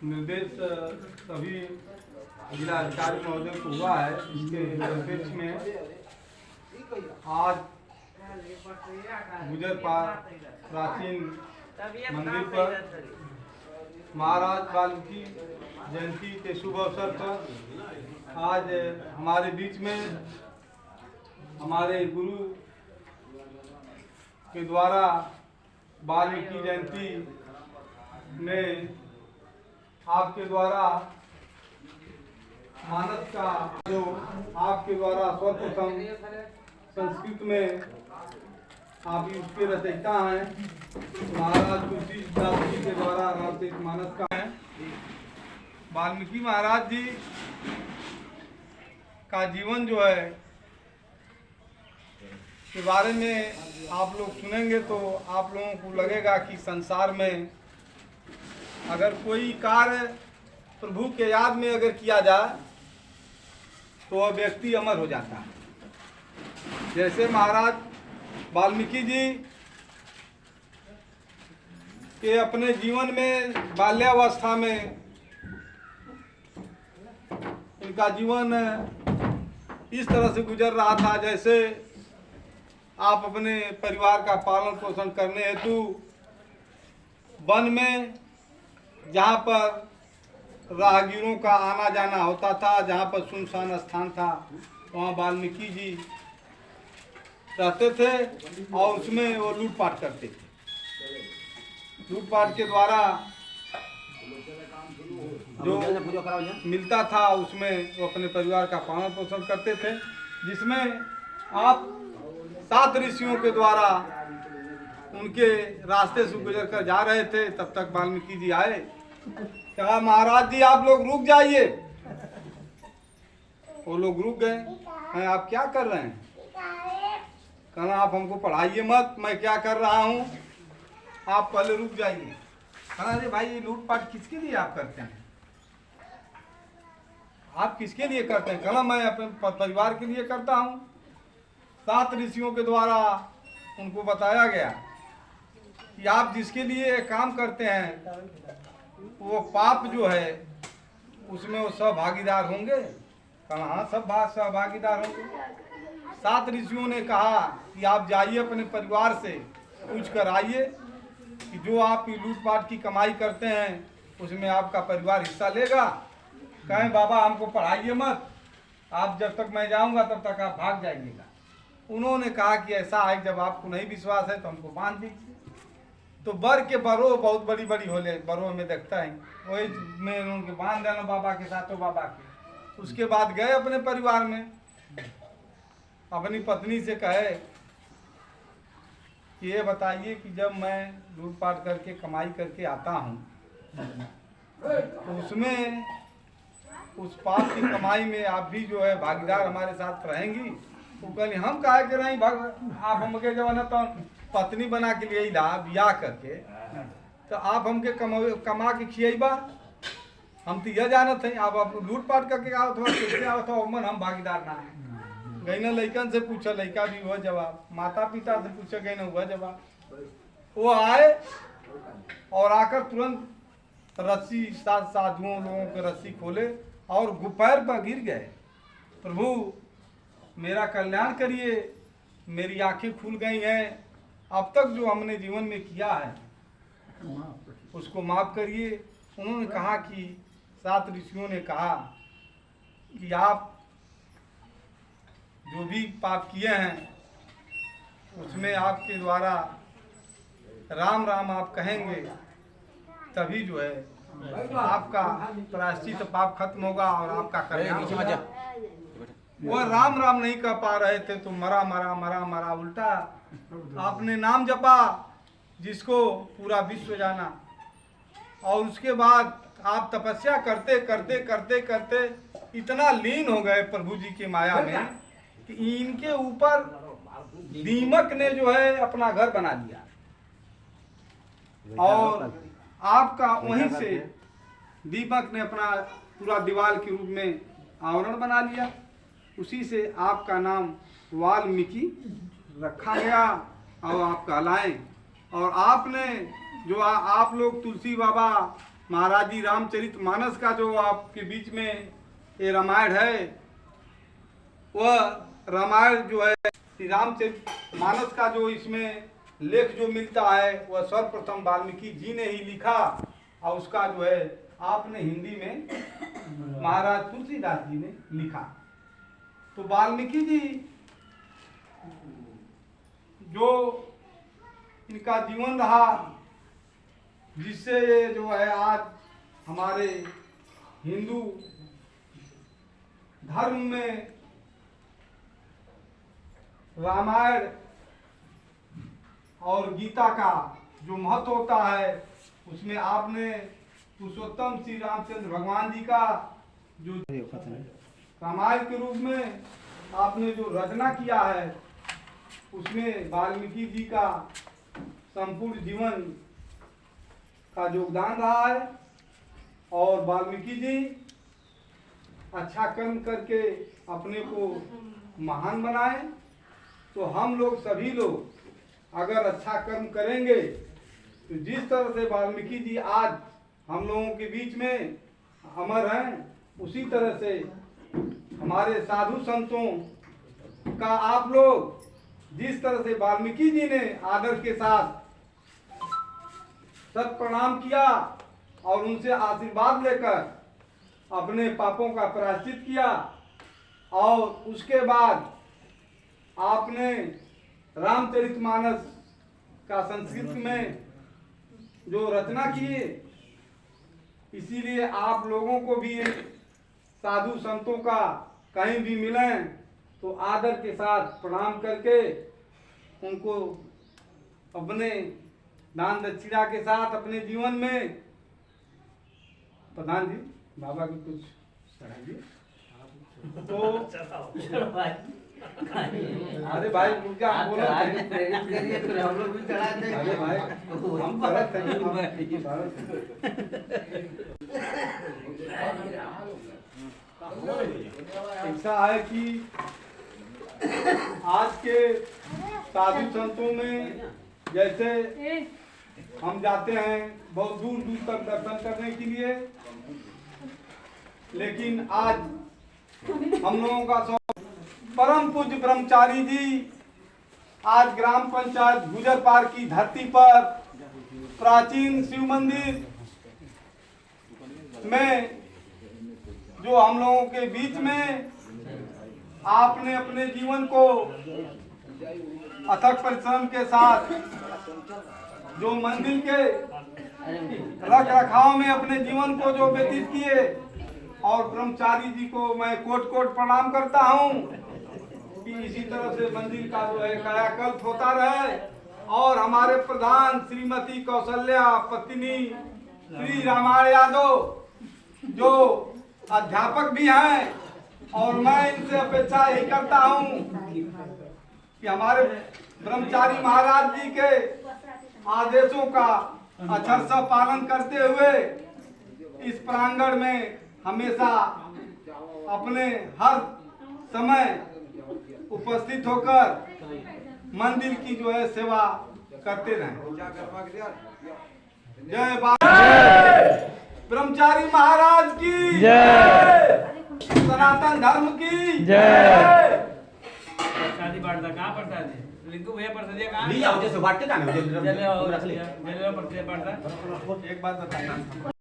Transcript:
निर्देश सभी जिला अधिकारी महोदय को हुआ है। इसके परिप्रेक्ष्य में आज गुजर प्राचीन मंदिर पर महाराज वाल्मीकि जयंती के शुभ अवसर पर आज हमारे बीच में हमारे गुरु के द्वारा वाल्मीकि जयंती में आपके द्वारा मानस का जो आपके द्वारा सर्वप्रथम संस्कृत में आप उसके रचयिता हैं महाराज तुलसीदास जी के द्वारा रचित मानस का है। वाल्मीकि महाराज जी का जीवन जो है के बारे में आप लोग सुनेंगे तो आप लोगों को लगेगा कि संसार में अगर कोई कार्य प्रभु के याद में अगर किया जाए तो वह व्यक्ति अमर हो जाता है। जैसे महाराज वाल्मीकि जी के अपने जीवन में बाल्यावस्था में इनका जीवन इस तरह से गुजर रहा था जैसे आप अपने परिवार का पालन पोषण करने हेतु वन में जहाँ पर राहगीरों का आना जाना होता था, जहाँ पर सुनसान स्थान था वहाँ वाल्मीकि जी रहते थे और उसमें वो लूटपाट करते थे। लूटपाट के द्वारा जो मिलता था उसमें वो अपने परिवार का पालन पोषण करते थे, जिसमें आप 7 ऋषियों के द्वारा उनके रास्ते से गुजर कर जा रहे थे। तब तक वाल्मीकि जी आए, कहा महाराज जी आप लोग रुक जाइए। वो लोग रुक गए। हैं आप क्या कर रहे हैं? कहना आप हमको पढ़ाइए मत, मैं क्या कर रहा हूँ, आप पहले रुक जाइए। कहना अरे भाई ये लूटपाट किसके लिए आप करते हैं, आप किसके लिए करते हैं? कहना मैं अपने परिवार के लिए करता हूँ। 7 ऋषियों के द्वारा उनको बताया गया कि आप जिसके लिए काम करते हैं वो पाप जो है उसमें वो सब भागीदार होंगे। कहा हाँ सब सहभागीदार होंगे। 7 ऋषियों ने कहा कि आप जाइए अपने परिवार से पूछ कर आइए कि जो आप लूटपाट की कमाई करते हैं उसमें आपका परिवार हिस्सा लेगा। कहें बाबा हमको पढ़ाइए मत, आप जब तक मैं जाऊंगा तब तक आप भाग जाइएगा। उन्होंने कहा कि ऐसा है जब आपको नहीं विश्वास है तो हमको बांध दीजिए। तो बर के बरो बहुत बड़ी बड़ी होले बरो में देखता है वही में उनके बांध देना बाबा के साथ बाबा के। उसके बाद गए अपने परिवार में, अपनी पत्नी से कहे कि ये बताइए कि जब मैं लूटपाट करके कमाई करके आता हूँ तो उसमें उस पाप की कमाई में आप भी जो है भागीदार हमारे साथ रहेंगी? वो कहली हम काहे के रही आप हमके जवाना तो पत्नी बना के लिए ला बियाह करके तो आप हमके कमा के खिएबा, हम तो यह जानत हैं आप लूटपाट करके आओ थोड़ा कैसे आओ तो मन हम भागीदार ना है। गई ना लड़कन से पूछा, लड़का भी हुआ जवाब, माता पिता से पूछा गई ना हुआ जवाब। वो आए और आकर तुरंत रस्सी 7 साधुओं लोगों के रस्सी खोले और गुफैर पर गिर गए। प्रभु मेरा कल्याण करिए, मेरी आंखें खुल गई हैं, अब तक जो हमने जीवन में किया है उसको माफ करिए। उन्होंने कहा कि 7 ऋषियों ने कहा कि आप जो भी पाप किए हैं उसमें आपके द्वारा राम राम आप कहेंगे तभी जो है आपका प्रायश्चित पाप खत्म होगा और आपका कल्याण होगा। वह राम राम नहीं कह पा रहे थे तो मरा मरा मरा मरा उल्टा आपने नाम जपा जिसको पूरा विश्व जाना। और उसके बाद आप तपस्या करते करते करते करते इतना लीन हो गए प्रभु जी की माया में कि इनके ऊपर दीमक ने जो है अपना घर बना लिया और आपका वहीं से दीमक ने अपना पूरा दीवार के रूप में आवरण बना लिया। उसी से आपका नाम वाल्मीकि रखा गया और आप कहलाएं। और आपने जो आप लोग तुलसी बाबा महाराज जी रामचरितमानस का जो आपके बीच में ये रामायण है, वह रामायण जो है श्री रामचरितमानस का जो इसमें लेख जो मिलता है वह सर्वप्रथम वाल्मीकि जी ने ही लिखा, और उसका जो है आपने हिंदी में महाराज तुलसीदास जी ने लिखा। तो वाल्मीकि जी जो इनका जीवन रहा, जिससे ये जो है आज हमारे हिंदू धर्म में रामायण और गीता का जो महत्व होता है, उसमें आपने पुरुषोत्तम श्री रामचंद्र भगवान जी का जो रामायण के रूप में आपने जो रचना किया है, उसमें वाल्मीकि जी का संपूर्ण जीवन का योगदान रहा है। और वाल्मीकि जी अच्छा कर्म करके अपने को महान बनाए, तो हम लोग सभी लोग अगर अच्छा कर्म करेंगे तो जिस तरह से वाल्मीकि जी आज हम लोगों के बीच में अमर हैं, उसी तरह से हमारे साधु संतों का आप लोग जिस तरह से वाल्मीकि जी ने आदर के साथ सत प्रणाम किया और उनसे आशीर्वाद लेकर अपने पापों का प्रायश्चित किया, और उसके बाद आपने रामचरितमानस का संस्कृत में जो रचना की, इसीलिए आप लोगों को भी साधु संतों का कहीं भी मिलें तो आदर के साथ प्रणाम करके उनको अपने दान दक्षिणा के साथ अपने जीवन में, प्रधान जी बाबा की कुछ चढ़ाइए। तो अरे भाई क्या बोलो, हम लोग भी चढ़ाते हैं। अरे भाई हम भारत ऐसा है कि आज के साधु संतों में जैसे हम जाते हैं बहुत दूर दूर तक दर्शन करने के लिए, लेकिन आज हम लोगों का परम पूज्य ब्रह्मचारी जी आज ग्राम पंचायत गुजरपार की धरती पर प्राचीन शिव मंदिर में जो हम लोगों के बीच में आपने अपने जीवन को अथक परिश्रम के साथ जो मंदिर के रख रखाव में अपने जीवन को जो व्यतीत किए, और ब्रह्मचारी जी को मैं कोट कोट प्रणाम करता हूँ कि इसी तरह से मंदिर का जो है कायाकल्प होता रहे, और हमारे प्रधान श्रीमती कौशल्या पत्नी श्री रामायण यादव जो अध्यापक भी हैं, और मैं इनसे अपेक्षा यही करता हूँ कि हमारे ब्रह्मचारी महाराज जी के आदेशों का अक्षरशः पालन करते हुए इस प्रांगण में हमेशा अपने हर समय उपस्थित होकर मंदिर की जो है सेवा करते रहें। जय ब्रह्मचारी महाराज की जय, सनातन धर्म की जय। प्रसादी बांटता कहाँ प्रसादी लिंकू भैया प्रसादी कहाँ नहीं आओ जैसे बांटते का ना जले प्रसादी बांटता एक बात बताना